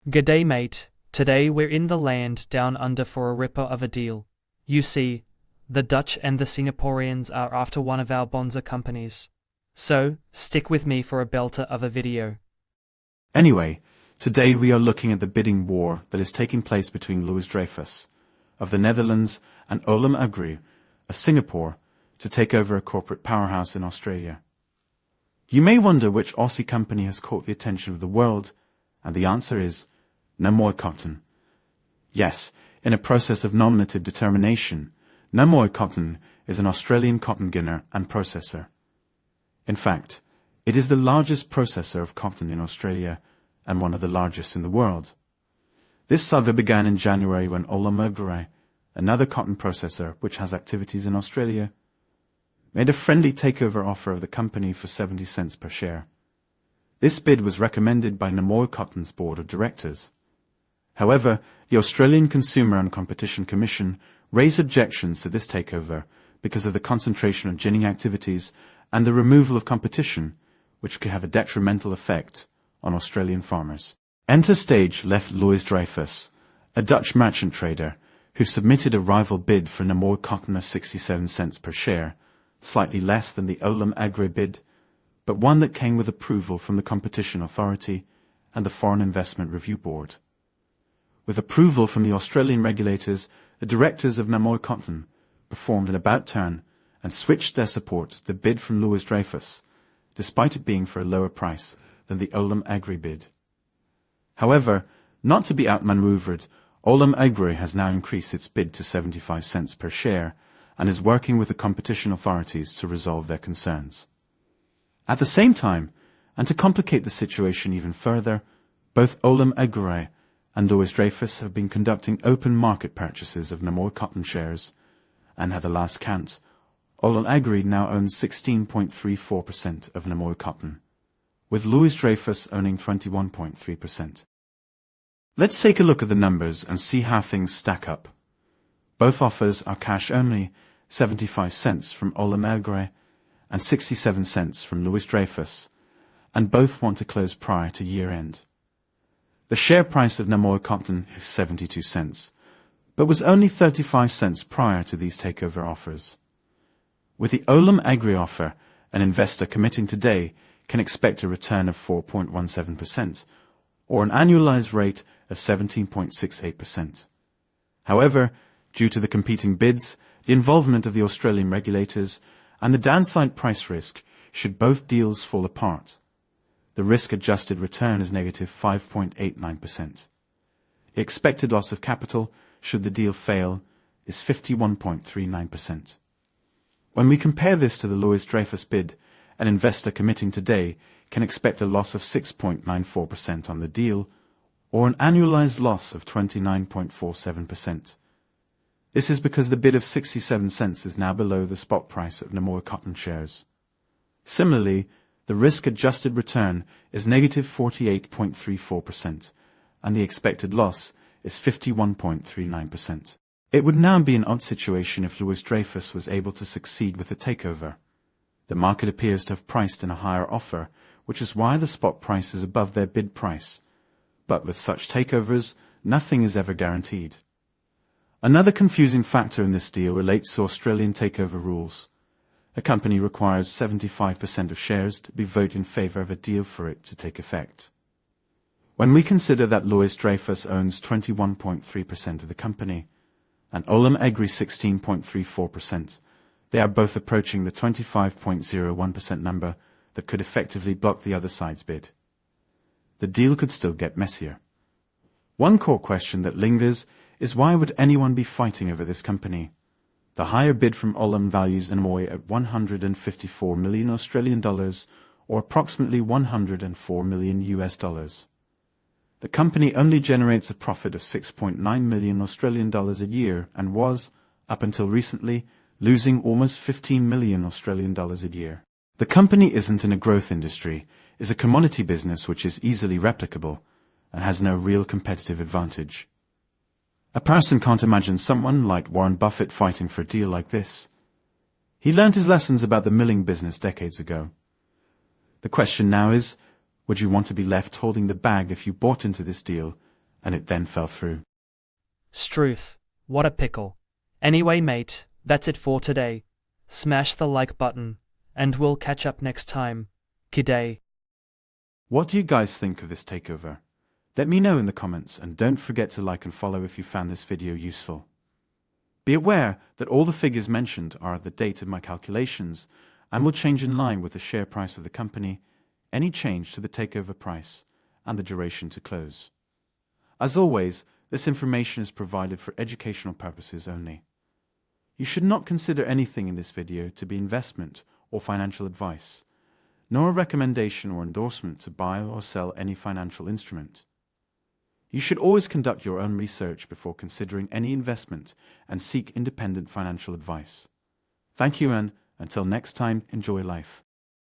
G'day mate, today we're in the land down under for a ripper of a deal. You see, the Dutch and the Singaporeans are after one of our bonza companies. So, stick with me for a belter of a video. Anyway, today we are looking at the bidding war that is taking place between Louis Dreyfus of the Netherlands and Olam Agri of Singapore to take over a corporate powerhouse in Australia. You may wonder which Aussie company has caught the attention of the world, and the answer is Namoi Cotton. Yes, in a process of nominative determination, Namoi Cotton is an Australian cotton ginner and processor. In fact, it is the largest processor of cotton in Australia and one of the largest in the world. This saga began in January when Olam Agri, another cotton processor which has activities in Australia, made a friendly takeover offer of the company for 70 cents per share. This bid was recommended by Namoi Cotton's board of directors. However, the Australian Consumer and Competition Commission raised objections to this takeover because of the concentration of ginning activities and the removal of competition, which could have a detrimental effect on Australian farmers. Enter stage left Louis Dreyfus, a Dutch merchant trader, who submitted a rival bid for Namoi Cotton of 67 cents per share, slightly less than the Olam Agri bid, but one that came with approval from the Competition Authority and the Foreign Investment Review Board. With approval from the Australian regulators, the directors of Namoi Cotton performed an about-turn and switched their support to the bid from Louis Dreyfus, despite it being for a lower price than the Olam Agri bid. However, not to be outmaneuvered, Olam Agri has now increased its bid to 75 cents per share and is working with the competition authorities to resolve their concerns. At the same time, and to complicate the situation even further, both Olam Agri and Louis Dreyfus have been conducting open market purchases of Namoi Cotton shares, and at the last count, Olam Agri now owns 16.34% of Namoi Cotton, with Louis Dreyfus owning 21.3%. Let's take a look at the numbers and see how things stack up. Both offers are cash only, 75 cents from Olam Agri and 67 cents from Louis Dreyfus, and both want to close prior to year-end. The share price of Namoi Cotton is 72 cents, but was only 35 cents prior to these takeover offers. With the Olam Agri offer, an investor committing today can expect a return of 4.17%, or an annualized rate of 17.68%. However, due to the competing bids, the involvement of the Australian regulators, and the downside price risk should both deals fall apart, the risk-adjusted return is negative 5.89%. The expected loss of capital, should the deal fail, is 51.39%. When we compare this to the Louis Dreyfus bid, an investor committing today can expect a loss of 6.94% on the deal, or an annualized loss of 29.47%. This is because the bid of 67 cents is now below the spot price of Namoi Cotton shares. Similarly, the risk-adjusted return is negative 48.34%, and the expected loss is 51.39%. It would now be an odd situation if Louis Dreyfus was able to succeed with the takeover. The market appears to have priced in a higher offer, which is why the spot price is above their bid price. But with such takeovers, nothing is ever guaranteed. Another confusing factor in this deal relates to Australian takeover rules. A company requires 75% of shares to be voted in favour of a deal for it to take effect. When we consider that Louis Dreyfus owns 21.3% of the company, and Olam Agri 16.34%, they are both approaching the 25.01% number that could effectively block the other side's bid. The deal could still get messier. One core question that lingers is why would anyone be fighting over this company? The higher bid from Olam values Namoi at 154 million Australian dollars, or approximately 104 million US dollars. The company only generates a profit of 6.9 million Australian dollars a year and was, up until recently, losing almost 15 million Australian dollars a year. The company isn't in a growth industry, is a commodity business which is easily replicable and has no real competitive advantage. A person can't imagine someone like Warren Buffett fighting for a deal like this. He learned his lessons about the milling business decades ago. The question now is, would you want to be left holding the bag if you bought into this deal and it then fell through. Struth, what a pickle. Anyway, mate, that's it for today. Smash the like button, and we'll catch up next time. G'day. What do you guys think of this takeover? Let me know in the comments, and don't forget to like and follow if you found this video useful. Be aware that all the figures mentioned are at the date of my calculations and will change in line with the share price of the company, any change to the takeover price, and the duration to close. As always, this information is provided for educational purposes only. You should not consider anything in this video to be investment or financial advice, nor a recommendation or endorsement to buy or sell any financial instrument. You should always conduct your own research before considering any investment and seek independent financial advice. Thank you, and until next time, enjoy life.